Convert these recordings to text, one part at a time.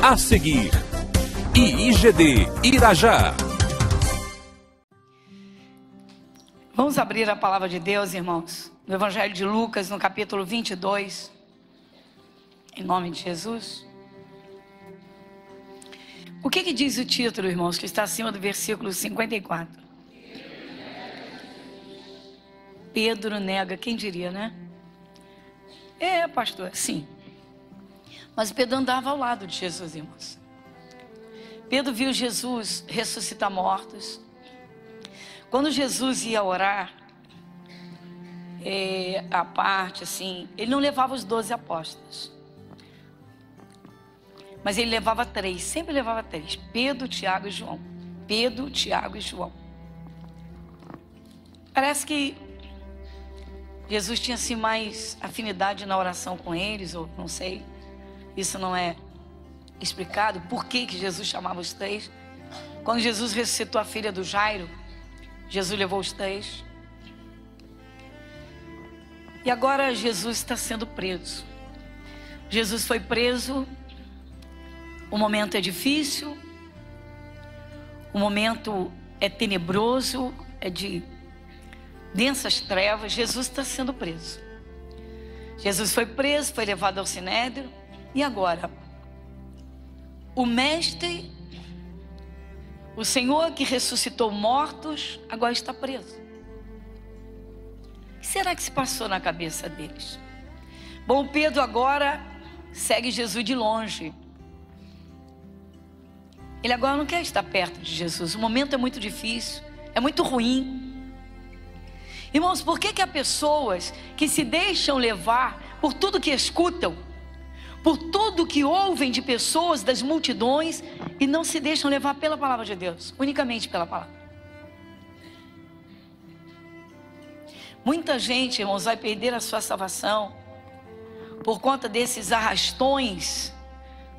A seguir, IIGD Irajá. Vamos abrir a palavra de Deus, irmãos, no Evangelho de Lucas, no capítulo 22, em nome de Jesus. O que diz o título, irmãos, que está acima do versículo 54? Pedro nega, quem diria, né? É, pastor, sim. Mas Pedro andava ao lado de Jesus, irmãos. Pedro viu Jesus ressuscitar mortos. Quando Jesus ia orar, a parte assim, ele não levava os 12 apóstolos. Mas ele levava 3, sempre levava 3. Pedro, Tiago e João. Pedro, Tiago e João. Parece que Jesus tinha assim mais afinidade na oração com eles, ou não sei. Isso não é explicado. Por que Jesus chamava os 3? Quando Jesus ressuscitou a filha do Jairo, Jesus levou os 3. E agora Jesus está sendo preso. Jesus foi preso. O momento é difícil. O momento é tenebroso. É de densas trevas. Jesus está sendo preso. Jesus foi preso, foi levado ao Sinédrio. E agora? O Mestre, o Senhor que ressuscitou mortos, agora está preso. O que será que se passou na cabeça deles? Bom, Pedro agora segue Jesus de longe. Ele agora não quer estar perto de Jesus. O momento é muito difícil, é muito ruim. Irmãos, por que há pessoas que se deixam levar por tudo que escutam, por tudo que ouvem de pessoas, das multidões, e não se deixam levar pela palavra de Deus, unicamente pela palavra? Muita gente, irmãos, vai perder a sua salvação por conta desses arrastões,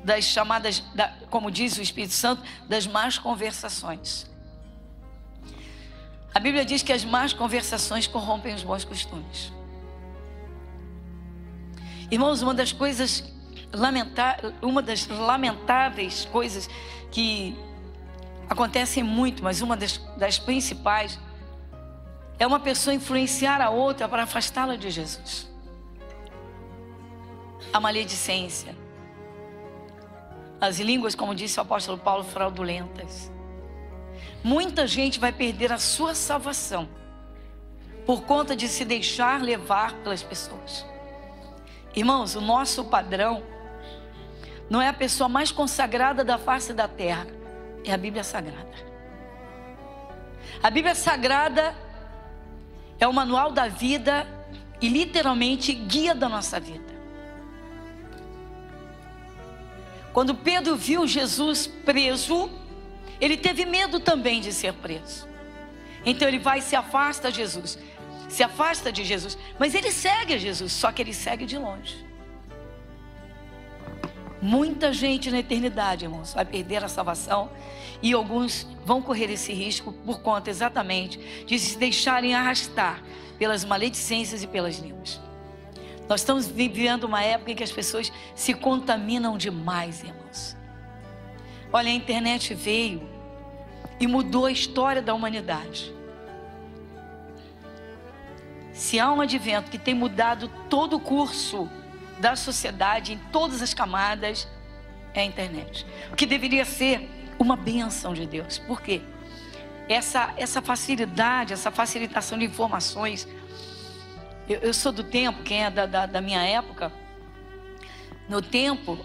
das chamadas, como diz o Espírito Santo, das más conversações. A Bíblia diz que as más conversações corrompem os bons costumes. Irmãos, uma das lamentáveis coisas que acontecem muito, mas uma das principais, é uma pessoa influenciar a outra para afastá-la de Jesus. A maledicência. As línguas, como disse o apóstolo Paulo, fraudulentas. Muita gente vai perder a sua salvação por conta de se deixar levar pelas pessoas. Irmãos, o nosso padrão não é a pessoa mais consagrada da face da terra, é a Bíblia Sagrada. A Bíblia Sagrada é o manual da vida e literalmente guia da nossa vida. Quando Pedro viu Jesus preso, ele teve medo também de ser preso. Então ele vai e se afasta de Jesus. Se afasta de Jesus. Mas ele segue a Jesus, só que ele segue de longe. Muita gente na eternidade, irmãos, vai perder a salvação. E alguns vão correr esse risco por conta exatamente de se deixarem arrastar pelas maledicências e pelas línguas. Nós estamos vivendo uma época em que as pessoas se contaminam demais, irmãos. Olha, a internet veio e mudou a história da humanidade. Se há um advento que tem mudado todo o curso da sociedade, em todas as camadas, é a internet. O que deveria ser uma bênção de Deus. Por quê? Essa facilidade, essa facilitação de informações. Eu sou do tempo, quem é da minha época, no tempo,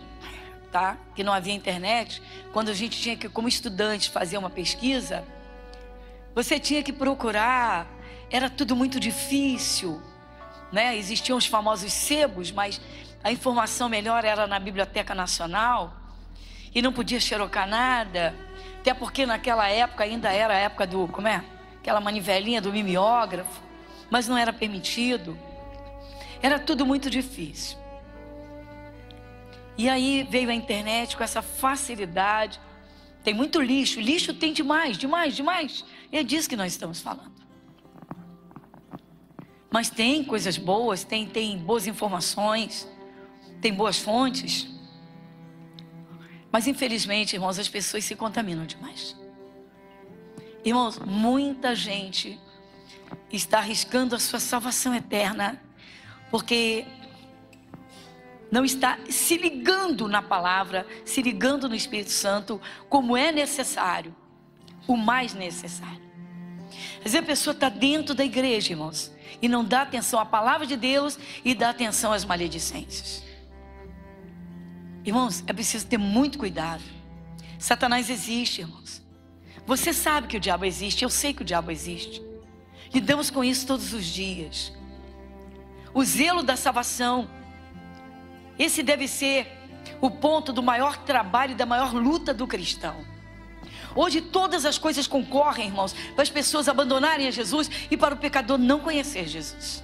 tá, que não havia internet, quando a gente tinha que, como estudante, fazer uma pesquisa, você tinha que procurar, era tudo muito difícil, né? Existiam os famosos sebos, mas a informação melhor era na Biblioteca Nacional, e não podia xerocar nada, até porque naquela época ainda era a época do, aquela manivelinha do mimeógrafo, mas não era permitido, era tudo muito difícil. E aí veio a internet com essa facilidade. Tem muito lixo, lixo tem demais. E é disso que nós estamos falando. Mas tem coisas boas, tem boas informações, tem boas fontes. Mas infelizmente, irmãos, as pessoas se contaminam demais. Irmãos, muita gente está arriscando a sua salvação eterna porque não está se ligando na palavra, se ligando no Espírito Santo, como é necessário, o mais necessário. Às vezes a pessoa está dentro da igreja, irmãos, e não dá atenção à palavra de Deus e dá atenção às maledicências. Irmãos, é preciso ter muito cuidado. Satanás existe, irmãos. Você sabe que o diabo existe, eu sei que o diabo existe. Lidamos com isso todos os dias. O zelo da salvação, esse deve ser o ponto do maior trabalho e da maior luta do cristão. Hoje todas as coisas concorrem, irmãos, para as pessoas abandonarem a Jesus e para o pecador não conhecer Jesus.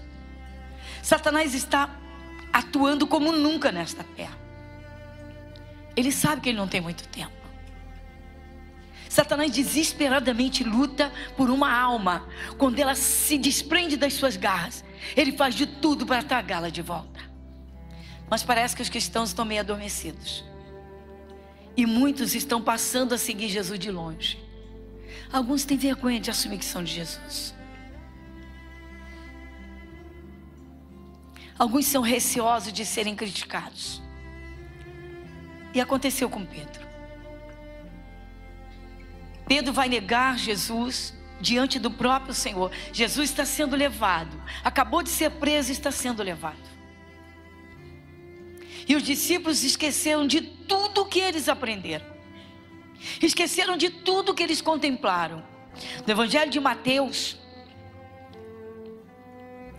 Satanás está atuando como nunca nesta terra. Ele sabe que ele não tem muito tempo. Satanás desesperadamente luta por uma alma. Quando ela se desprende das suas garras, ele faz de tudo para tragá-la de volta. Mas parece que os cristãos estão meio adormecidos. E muitos estão passando a seguir Jesus de longe. Alguns têm vergonha de assumir que são de Jesus. Alguns são receosos de serem criticados. E aconteceu com Pedro. Pedro vai negar Jesus diante do próprio Senhor. Jesus está sendo levado. Acabou de ser preso e está sendo levado. E os discípulos esqueceram de tudo que eles aprenderam. Esqueceram de tudo que eles contemplaram. No Evangelho de Mateus,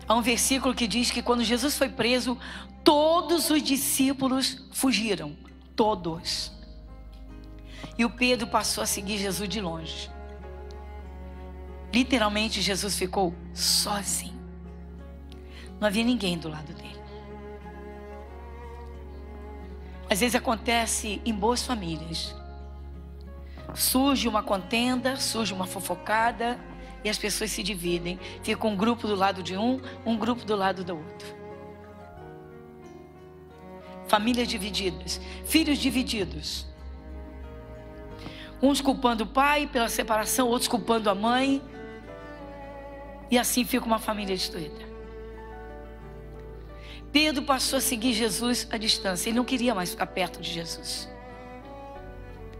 há um versículo que diz que quando Jesus foi preso, todos os discípulos fugiram. Todos. E o Pedro passou a seguir Jesus de longe. Literalmente, Jesus ficou sozinho. Não havia ninguém do lado dele. Às vezes acontece em boas famílias. Surge uma contenda, surge uma fofocada e as pessoas se dividem. Fica um grupo do lado de um grupo do lado do outro. Famílias divididas, filhos divididos. Uns culpando o pai pela separação, outros culpando a mãe. E assim fica uma família destruída. Pedro passou a seguir Jesus à distância. Ele não queria mais ficar perto de Jesus.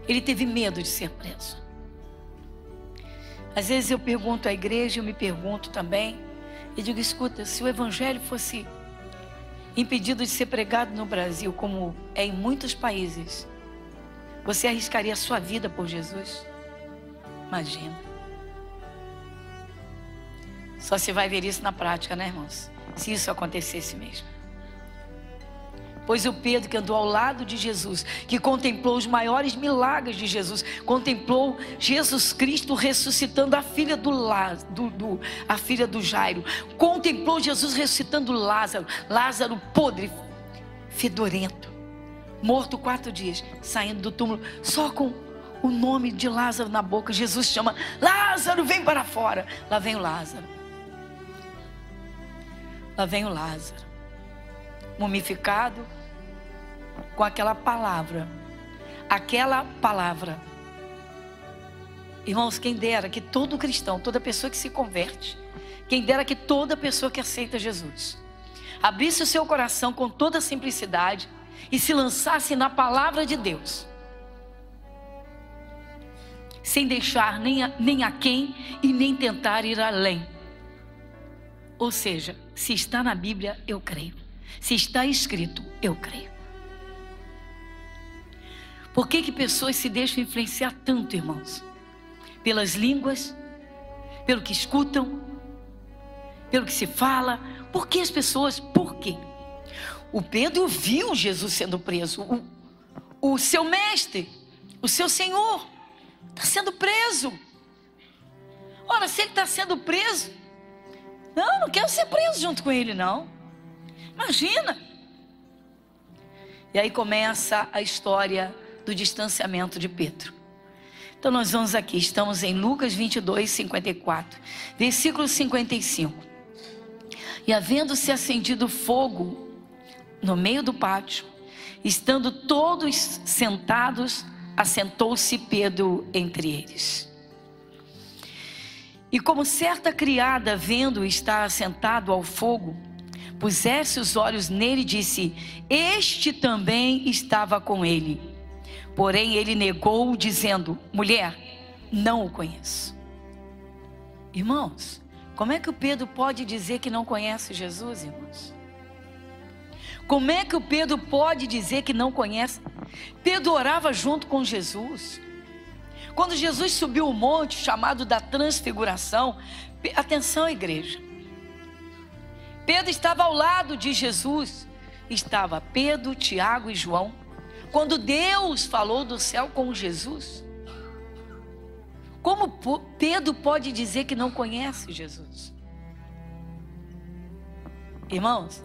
Ele teve medo de ser preso. Às vezes eu pergunto à igreja, eu me pergunto também. E digo, escuta, se o evangelho fosse impedido de ser pregado no Brasil, como é em muitos países, você arriscaria a sua vida por Jesus? Imagina. Só se vai ver isso na prática, né, irmãos? Se isso acontecesse mesmo. Pois o Pedro, que andou ao lado de Jesus, que contemplou os maiores milagres de Jesus, contemplou Jesus Cristo ressuscitando a filha a filha do Jairo, contemplou Jesus ressuscitando Lázaro podre, fedorento, morto 4 dias, saindo do túmulo, só com o nome de Lázaro na boca. Jesus chama, Lázaro, vem para fora. Lá vem o Lázaro. Lá vem o Lázaro, mumificado, com aquela palavra. Irmãos, quem dera que todo cristão, toda pessoa que se converte, quem dera que toda pessoa que aceita Jesus, abrisse o seu coração com toda simplicidade e se lançasse na palavra de Deus, sem deixar nem a quem e nem tentar ir além. Ou seja, se está na Bíblia, eu creio. Se está escrito, eu creio. Por que pessoas se deixam influenciar tanto, irmãos? Pelas línguas, pelo que escutam, pelo que se fala. Por que as pessoas? Por quê? O Pedro viu Jesus sendo preso. O seu mestre, o seu Senhor, está sendo preso. Ora, se ele está sendo preso, não quero ser preso junto com ele, não. Imagina. E aí começa a história do distanciamento de Pedro. Então nós vamos aqui, estamos em Lucas 22, 54, versículo 55. E havendo-se acendido fogo no meio do pátio, Estando todos sentados, assentou-se Pedro entre eles. E como certa criada, vendo estar assentado ao fogo, pusesse os olhos nele e disse: este também estava com ele. Porém ele negou, dizendo: mulher, não o conheço. Irmãos, como é que o Pedro pode dizer que não conhece Jesus, irmãos? Como é que o Pedro pode dizer que não conhece? Pedro orava junto com Jesus. Quando Jesus subiu o monte chamado da transfiguração, atenção, igreja, Pedro estava ao lado de Jesus. Estava Pedro, Tiago e João. Quando Deus falou do céu com Jesus, como Pedro pode dizer que não conhece Jesus? Irmãos,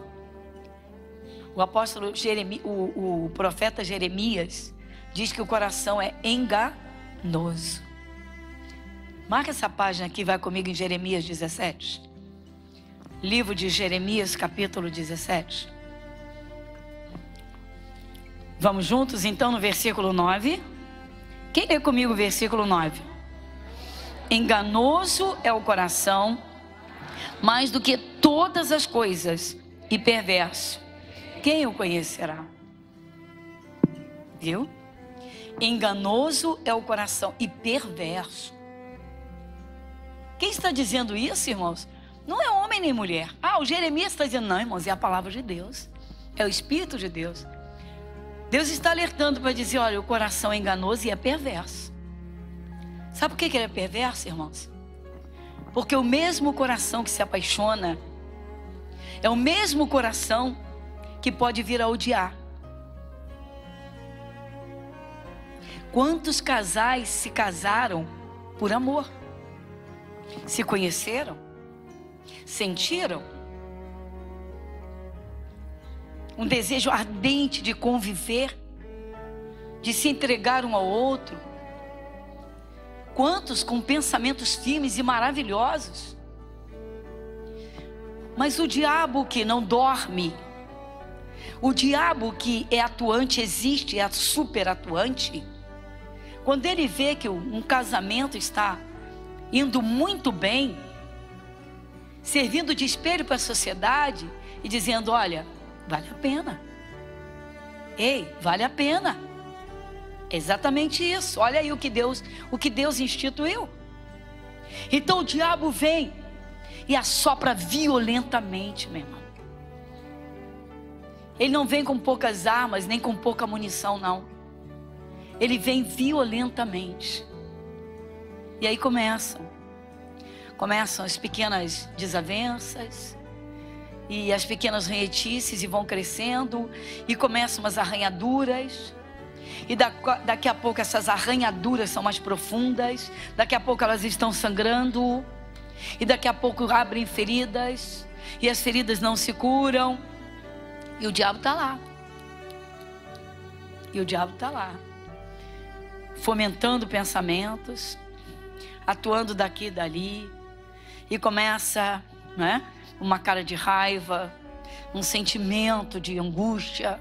o apóstolo Jeremias, o profeta Jeremias diz que o coração é enganoso. Marca essa página aqui, vai comigo em Jeremias 17. Livro de Jeremias, capítulo 17. Vamos juntos então no versículo 9. Quem lê comigo o versículo 9? Enganoso é o coração, mais do que todas as coisas, e perverso. Quem o conhecerá? Viu? Enganoso é o coração e perverso. Quem está dizendo isso, irmãos? Não é homem nem mulher. O Jeremias está dizendo, não, irmãos, é a palavra de Deus. É o Espírito de Deus. Deus está alertando para dizer, olha, o coração é enganoso e é perverso. Sabe por que ele é perverso, irmãos? Porque o mesmo coração que se apaixona é o mesmo coração que pode vir a odiar. Quantos casais se casaram por amor? Se conheceram? Sentiram? Um desejo ardente de conviver, de se entregar um ao outro. Quantos com pensamentos firmes e maravilhosos. Mas o diabo que não dorme, o diabo que é atuante, existe, é super atuante, quando ele vê que um casamento está indo muito bem, servindo de espelho para a sociedade e dizendo, olha, vale a pena. Ei, vale a pena. É exatamente isso. Olha aí o que Deus instituiu. Então o diabo vem e assopra violentamente, meu irmão. Ele não vem com poucas armas, nem com pouca munição, não. Ele vem violentamente. E aí começam as pequenas desavenças e as pequenas ranhetices, e vão crescendo, e começam as arranhaduras, e daqui a pouco essas arranhaduras são mais profundas, daqui a pouco elas estão sangrando, e daqui a pouco abrem feridas, e as feridas não se curam, e o diabo está lá. E o diabo está lá, fomentando pensamentos, atuando daqui e dali, e começa, né, uma cara de raiva, um sentimento de angústia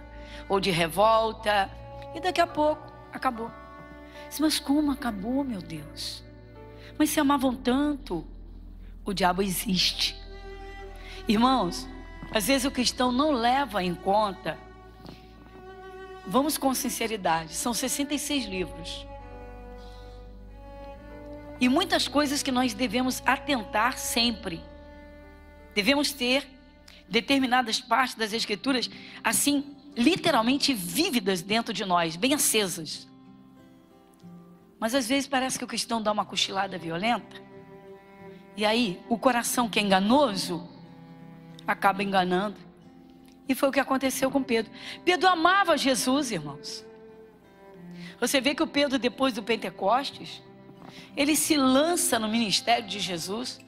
ou de revolta, e daqui a pouco acabou. Mas como acabou, meu Deus? Mas se amavam tanto. O diabo existe. Irmãos, às vezes o cristão não leva em conta. Vamos com sinceridade, são 66 livros. E muitas coisas que nós devemos atentar sempre. Devemos ter determinadas partes das Escrituras, assim, literalmente vívidas dentro de nós, bem acesas. Mas às vezes parece que o cristão dá uma cochilada violenta. E aí, o coração que é enganoso, acaba enganando. E foi o que aconteceu com Pedro. Pedro amava Jesus, irmãos. Você vê que o Pedro, depois do Pentecostes, ele se lança no ministério de Jesus.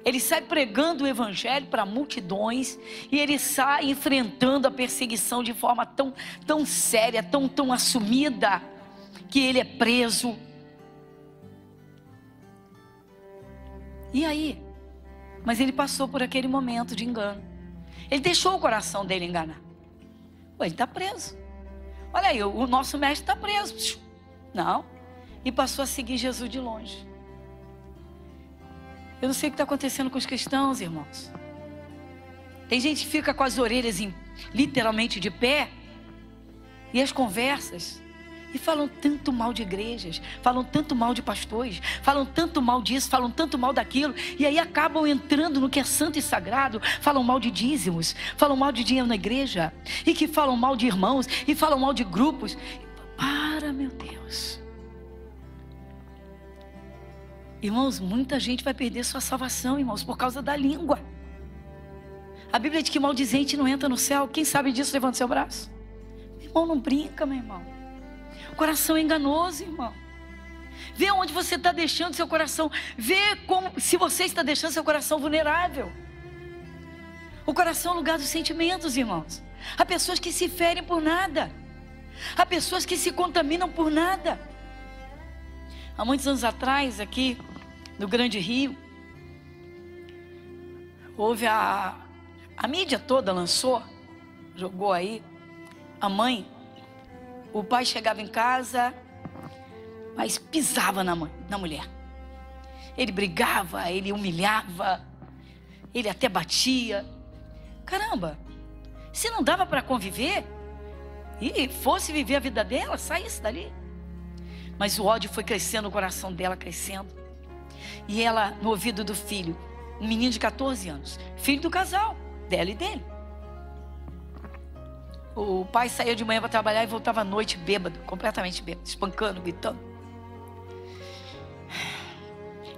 Ele sai pregando o evangelho para multidões, e ele sai enfrentando a perseguição de forma tão séria, tão assumida, que ele é preso. E aí? Mas ele passou por aquele momento de engano. Ele deixou o coração dele enganar. Ele está preso. olha aí, o nosso mestre está preso. Não. E passou a seguir Jesus de longe. Eu não sei o que está acontecendo com os cristãos, irmãos. Tem gente que fica com as orelhas literalmente de pé. E as conversas. E falam tanto mal de igrejas. Falam tanto mal de pastores. Falam tanto mal disso. Falam tanto mal daquilo. E aí acabam entrando no que é santo e sagrado. Falam mal de dízimos. Falam mal de dinheiro na igreja. E que falam mal de irmãos. E falam mal de grupos. Para, meu Deus. Irmãos, muita gente vai perder sua salvação, irmãos, por causa da língua. A Bíblia diz que maldizente não entra no céu. Quem sabe disso, levanta seu braço. Meu irmão, não brinca, meu irmão. O coração é enganoso, irmão. Vê onde você está deixando seu coração. Vê como, se você está deixando seu coração vulnerável. O coração é o lugar dos sentimentos, irmãos. Há pessoas que se ferem por nada. Há pessoas que se contaminam por nada. Há muitos anos atrás, aqui no Grande Rio, houve a mídia toda lançou, jogou aí, a mãe, o pai chegava em casa, mas pisava na mulher. Ele brigava, ele humilhava, ele até batia. Caramba, se não dava para conviver, e fosse viver a vida dela, saísse dali. Mas o ódio foi crescendo, o coração dela crescendo. E ela, no ouvido do filho, um menino de 14 anos, filho do casal, dela e dele. O pai saía de manhã para trabalhar e voltava à noite bêbado, completamente bêbado, espancando, gritando.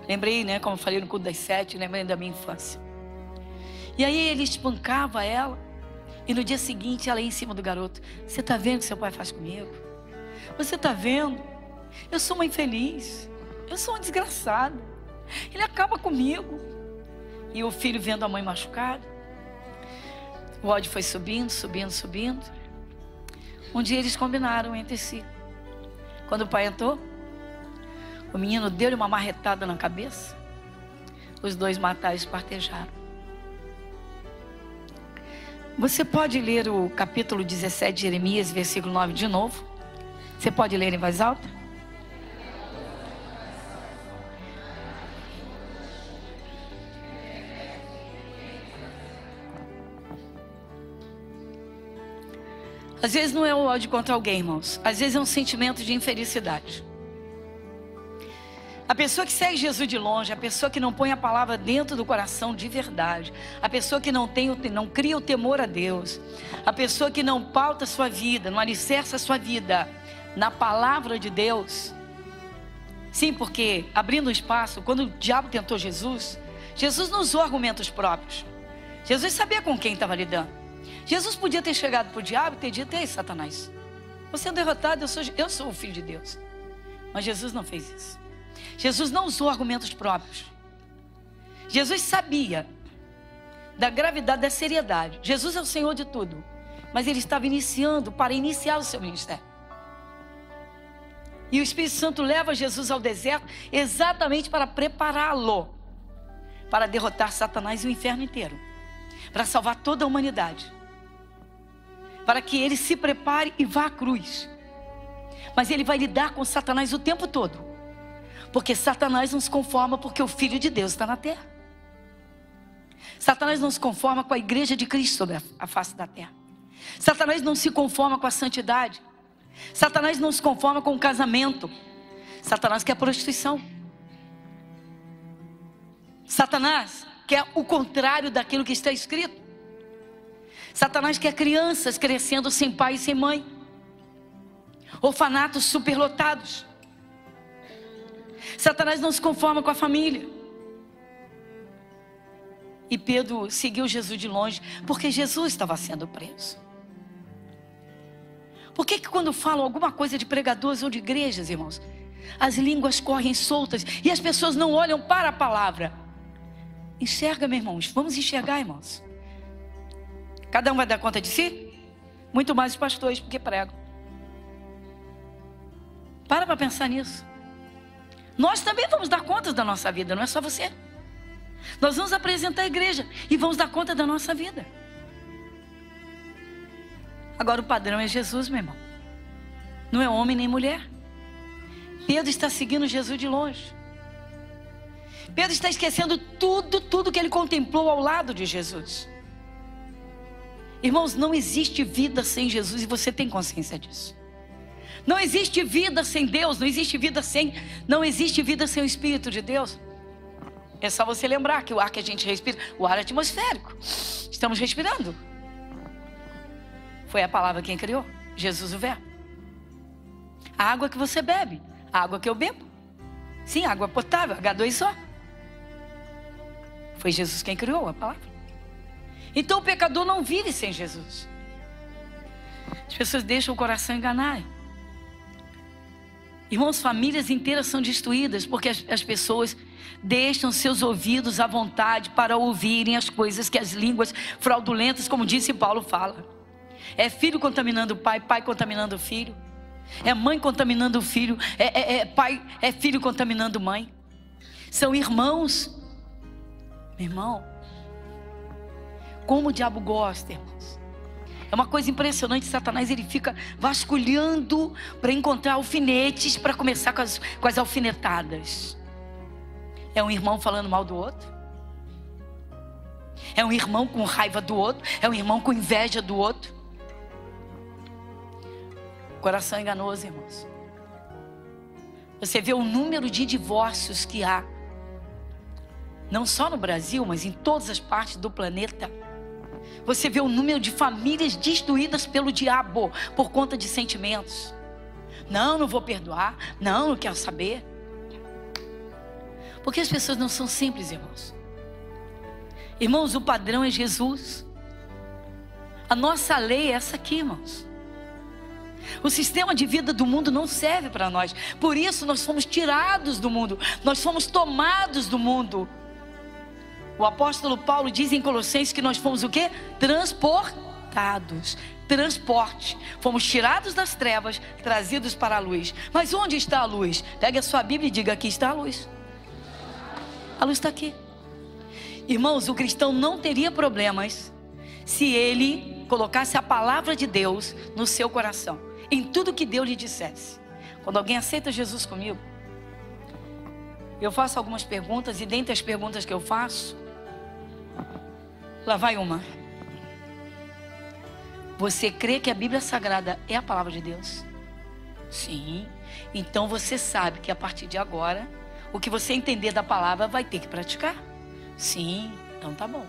Lembrei, né, como eu falei no culto das 7, lembrei da minha infância. E aí ele espancava ela, e no dia seguinte ela ia em cima do garoto. Você está vendo o que seu pai faz comigo? Você está vendo? Eu sou uma infeliz, eu sou um desgraçado, ele acaba comigo. E o filho vendo a mãe machucada, o ódio foi subindo, subindo, subindo. Um dia eles combinaram entre si. Quando o pai entrou, o menino deu-lhe uma marretada na cabeça. Os dois mataram e espartejaram. Você pode ler o capítulo 17 de Jeremias, versículo 9 de novo? Você pode ler em voz alta? Às vezes não é o ódio contra alguém, irmãos. Às vezes é um sentimento de infelicidade. A pessoa que segue Jesus de longe, a pessoa que não põe a palavra dentro do coração de verdade, a pessoa que não cria o temor a Deus, a pessoa que não pauta a sua vida, não alicerça a sua vida na palavra de Deus. Sim, porque abrindo espaço, quando o diabo tentou Jesus, Jesus não usou argumentos próprios. Jesus sabia com quem estava lidando. Jesus podia ter chegado para o diabo e ter dito: ei, Satanás, você é derrotado, eu sou o filho de Deus. Mas Jesus não fez isso. Jesus não usou argumentos próprios. Jesus sabia da gravidade, da seriedade. Jesus é o Senhor de tudo, mas ele estava para iniciar o seu ministério. E o Espírito Santo leva Jesus ao deserto exatamente para prepará-lo para derrotar Satanás e o inferno inteiro, para salvar toda a humanidade, para que ele se prepare e vá à cruz. Mas ele vai lidar com Satanás o tempo todo, porque Satanás não se conforma porque o Filho de Deus está na terra. Satanás não se conforma com a igreja de Cristo sobre a face da terra. Satanás não se conforma com a santidade. Satanás não se conforma com o casamento. Satanás quer prostituição. Satanás quer o contrário daquilo que está escrito. Satanás quer crianças crescendo sem pai e sem mãe, orfanatos superlotados. Satanás não se conforma com a família. E Pedro seguiu Jesus de longe, porque Jesus estava sendo preso. Por que quando falam alguma coisa de pregadores ou de igrejas, irmãos, as línguas correm soltas e as pessoas não olham para a palavra? Enxerga, meus irmãos, vamos enxergar, irmãos. Cada um vai dar conta de si? Muito mais os pastores, porque pregam. Para pensar nisso. Nós também vamos dar conta da nossa vida, não é só você. Nós vamos apresentar a igreja e vamos dar conta da nossa vida. Agora o padrão é Jesus, meu irmão. não é homem nem mulher. Pedro está seguindo Jesus de longe. Pedro está esquecendo tudo que ele contemplou ao lado de Jesus. Irmãos, não existe vida sem Jesus e você tem consciência disso. Não existe vida sem Deus, não existe vida sem o Espírito de Deus. É só você lembrar que o ar que a gente respira, o ar atmosférico, estamos respirando. Foi a palavra quem criou, Jesus o Verbo. A água que você bebe, a água que eu bebo, sim, água potável, H2O. Foi Jesus quem criou a palavra. Então o pecador não vive sem Jesus. As pessoas deixam o coração enganar. Irmãos, famílias inteiras são destruídas porque as pessoas deixam seus ouvidos à vontade para ouvirem as coisas que as línguas fraudulentas, como disse Paulo, fala. É filho contaminando o pai, pai contaminando o filho. É mãe contaminando o filho, é filho contaminando mãe. São irmãos. Meu irmão, como o diabo gosta, irmãos. É uma coisa impressionante. Satanás, ele fica vasculhando para encontrar alfinetes para começar com as alfinetadas. É um irmão falando mal do outro. É um irmão com raiva do outro. É um irmão com inveja do outro. Coração enganoso, irmãos. Você vê o número de divórcios que há, não só no Brasil, mas em todas as partes do planeta. Você vê o número de famílias destruídas pelo diabo por conta de sentimentos. Não vou perdoar. Não quero saber. Porque as pessoas não são simples, irmãos. Irmãos, o padrão é Jesus. A nossa lei é essa aqui, irmãos. O sistema de vida do mundo não serve para nós. Por isso nós fomos tirados do mundo. Nós fomos tomados do mundo. O apóstolo Paulo diz em Colossenses que nós fomos o quê? Transportados. Transporte. Fomos tirados das trevas, trazidos para a luz. Mas onde está a luz? Pegue a sua Bíblia e diga: aqui está a luz. A luz está aqui. Irmãos, o cristão não teria problemas se ele colocasse a palavra de Deus no seu coração, em tudo que Deus lhe dissesse. Quando alguém aceita Jesus comigo, eu faço algumas perguntas, e dentre as perguntas que eu faço, lá vai uma: você crê que a Bíblia Sagrada é a palavra de Deus? Sim. Então você sabe que a partir de agora, o que você entender da palavra vai ter que praticar? Sim. Então tá bom.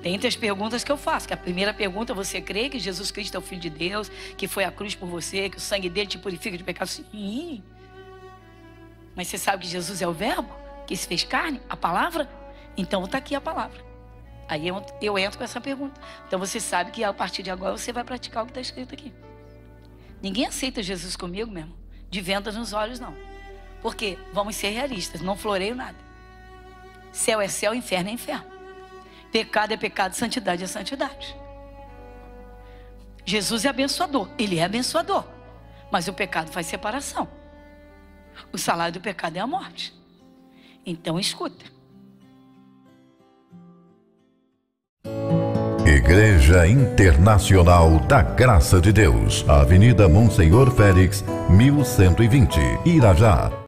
Dentre as perguntas que eu faço, que a primeira pergunta: você crê que Jesus Cristo é o Filho de Deus, que foi à cruz por você, que o sangue dele te purifica de pecado? Sim. Mas você sabe que Jesus é o Verbo, que se fez carne, a palavra? Então está aqui a palavra. Aí eu entro com essa pergunta. Então você sabe que a partir de agora você vai praticar o que está escrito aqui. Ninguém aceita Jesus comigo, meu irmão, de venda nos olhos, não. Porque, vamos ser realistas, não floreio nada. Céu é céu, inferno é inferno. Pecado é pecado, santidade é santidade. Jesus é abençoador, ele é abençoador. Mas o pecado faz separação. O salário do pecado é a morte. Então escuta. Igreja Internacional da Graça de Deus, Avenida Monsenhor Félix, 1120, Irajá.